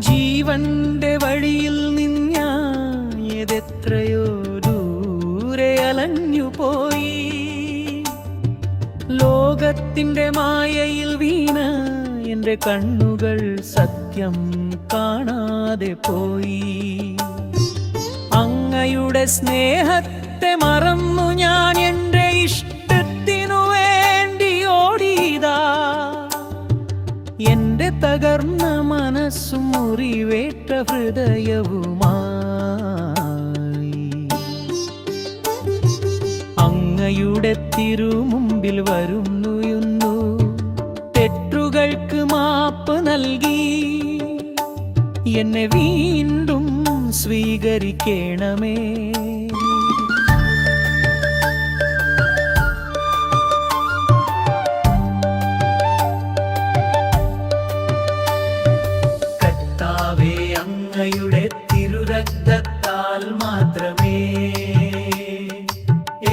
ജീവന്റെ വഴിയിൽ നിന്നെത്രയോ ദൂരെ അലഞ്ഞുപോയി. ലോകത്തിന്റെ മായയിൽ വീണ എന്റെ കണ്ണുകൾ സത്യം കാണാതെ പോയി. അങ്ങയുടെ സ്നേഹത്തെ മറന്നു ഞാൻ എന്റെ ഇഷ്ടത്തിനു വേണ്ടി ഓടിയതാ. എന്റെ തകർന്ന മനസ്സും മുറിവേറ്റ ഹൃദയവുമായി അങ്ങയുടെ തിരുമുമ്പിൽ വരുന്നു. തെറ്റുകൾക്ക് മാപ്പ് നൽകി എന്നെ വീണ്ടും സ്വീകരിക്കണമേ. അങ്ങയുടെ തിരുരക്തത്താൽ മാത്രമേ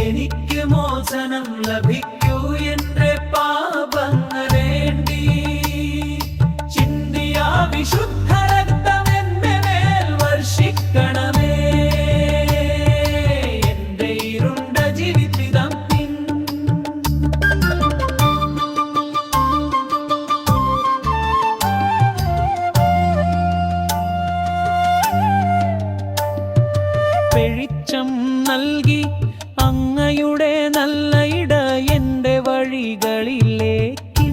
എനിക്ക് മോചനം ലഭിക്കൂ. എന്റെ പാപങ്ങളേണ്ടി ചിന്തിയ വിശുദ്ധ രക്തം എന്റെ മേൽ വർഷിക്കണമേ. എന്റെ ഇരുണ്ട ജീവിതം വെളിച്ചം നൽകി അങ്ങയുടെ നല്ല ഇട എന്റെ വഴികളിലേക്ക്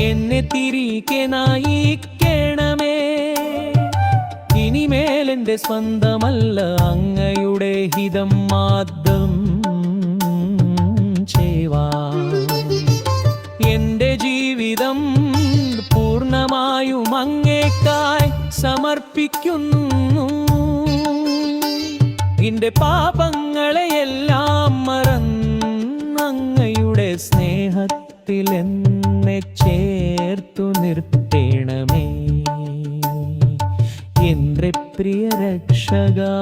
എന്നെ തിരികെ നയിക്കണമേ. ഇനിമേൽ എന്റെ സ്വന്തമല്ല അങ്ങയുടെ ഹിതം മാത്രം ചെയ്യുവാൻ എന്റെ ജീവിതം പൂർണ്ണമായും അങ്ങേക്കായി സമർപ്പിക്കുന്നു. എന്റെ പാപങ്ങളെയെല്ലാം മറന്നങ്ങയുടെ സ്നേഹത്തിൽ എന്നെ ചേർത്തു നിർത്തേണമേ. എന്റെ പ്രിയ രക്ഷകാ.